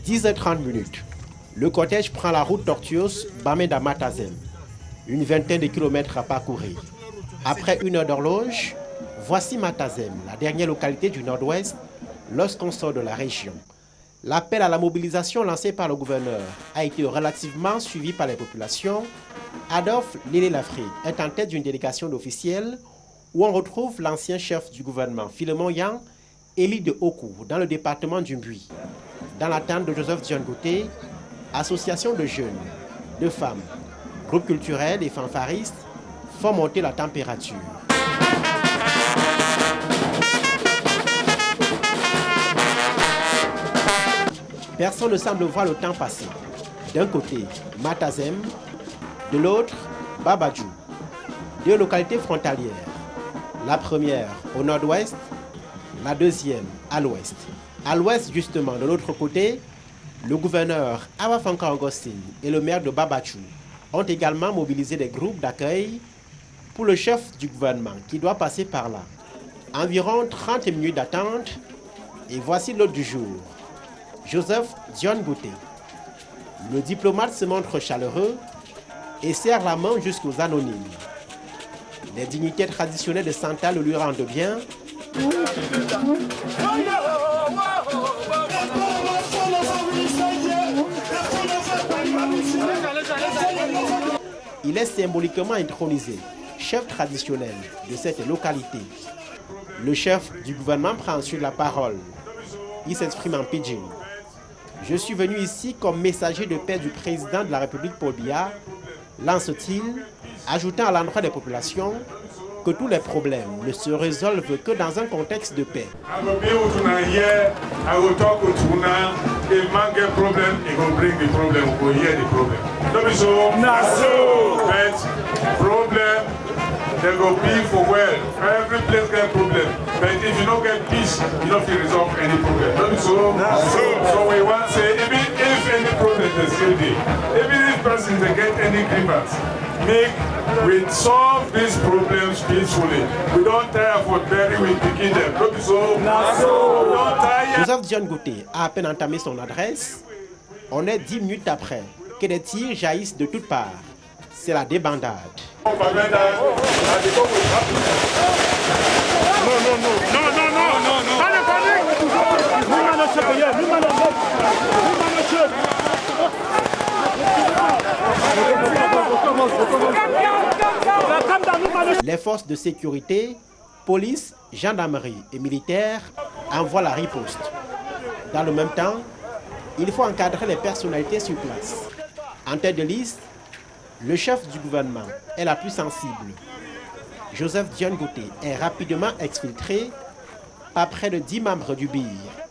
10h30, le cortège prend la route tortueuse Bamenda-Matazem. Une vingtaine de kilomètres à parcourir. Après 1 heure d'horloge, voici Matazem, la dernière localité du nord-ouest lorsqu'on sort de la région. L'appel à la mobilisation lancé par le gouverneur a été relativement suivi par les populations. Adolphe Lélé-Lafrique est en tête d'une délégation d'officiels où on retrouve l'ancien chef du gouvernement, Philemon Yang, élu de Haut-Cour, dans le département du Mbuyi. Dans l'attente de Joseph Dion Goté, association de jeunes, de femmes, groupes culturels et fanfaristes font monter la température. Personne ne semble voir le temps passer. D'un côté, Matazem, de l'autre, Babadjou. Deux localités frontalières. La première au nord-ouest, la deuxième à l'ouest. À l'ouest, justement, de l'autre côté, le gouverneur Awa Fanka Augustine et le maire de Babadjou ont également mobilisé des groupes d'accueil pour le chef du gouvernement qui doit passer par là. Environ 30 minutes d'attente et voici l'hôte du jour. Joseph Dion Goté. Le diplomate se montre chaleureux et serre la main jusqu'aux anonymes. Les dignités traditionnelles de Santa le lui rendent bien. Il est symboliquement intronisé, chef traditionnel de cette localité. Le chef du gouvernement prend ensuite la parole. Il s'exprime en pidgin. Je suis venu ici comme messager de paix du président de la République Paul Biya, lance-t-il, ajoutant à l'endroit des populations que tous les problèmes ne se résolvent que dans un contexte de paix. They go be for well. Every place get problem. But if you don't get peace, you don't feel resolve any problem. Don't so? So we want to say, even if any problem is still there, even if person they get any grievance, we solve these problems peacefully. We don't tire for bury, we begin them. Don't so? Don't tire. Joseph Dion Goté a à peine entamé son adresse. On est 10 minutes après que des tirs jaillissent de toutes parts. C'est la débandade. Les forces de sécurité, police, gendarmerie et militaires envoient la riposte. Dans le même temps, il faut encadrer les personnalités sur place. En tête de liste, le chef du gouvernement est la plus sensible. Joseph Dion Goté est rapidement exfiltré par près de 10 membres du BIR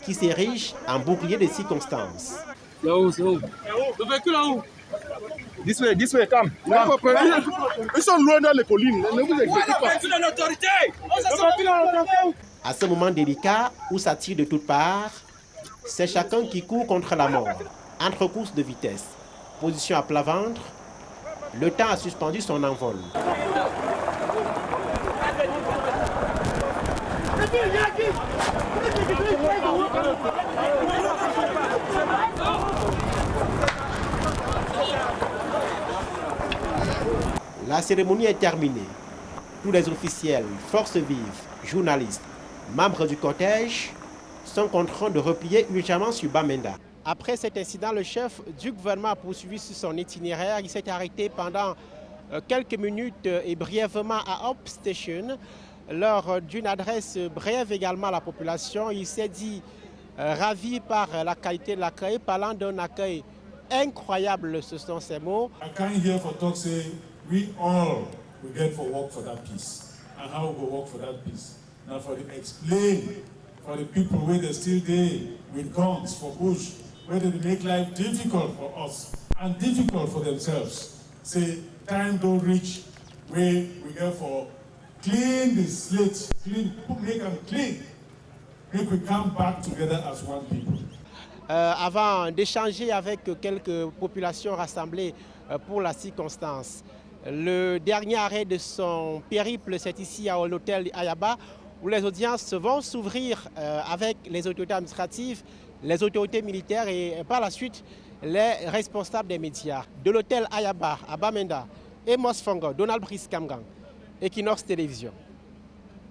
qui s'érigent en bouclier de circonstances. Là-haut, c'est où? Le véhicule là-haut. This way, come. Ils sont loin dans les collines. Ne vous inquiétez pas. À ce moment délicat où ça tire de toutes parts, c'est chacun qui court contre la mort. Entre courses de vitesse, position à plat ventre, le temps a suspendu son envol. La cérémonie est terminée. Tous les officiels, forces vives, journalistes, membres du cortège sont contraints de replier urgemment sur Bamenda. Après cet incident, le chef du gouvernement a poursuivi sur son itinéraire. Il s'est arrêté pendant quelques minutes et brièvement à Hope Station. Lors d'une adresse brève également à la population, il s'est dit ravi par la qualité de l'accueil, parlant d'un accueil incroyable, ce sont ces mots. I can't hear for talk say we all will get for work for that peace. And how we go work for that peace. Now for the explain for the people where they still there with guns for bush, where they make life difficult for us and difficult for themselves. Say time don't reach where we go for clean the slate, make them clean. Make we come back together as one people. Avant d'échanger avec quelques populations rassemblées pour la circonstance, le dernier arrêt de son périple, c'est ici à l'hôtel Ayaba, où les audiences vont s'ouvrir avec les autorités administratives les autorités militaires et par la suite les responsables des médias. De l'hôtel Ayaba à Bamenda, Amos Fongo, Donald Brice Kamgang, Equinox Télévision.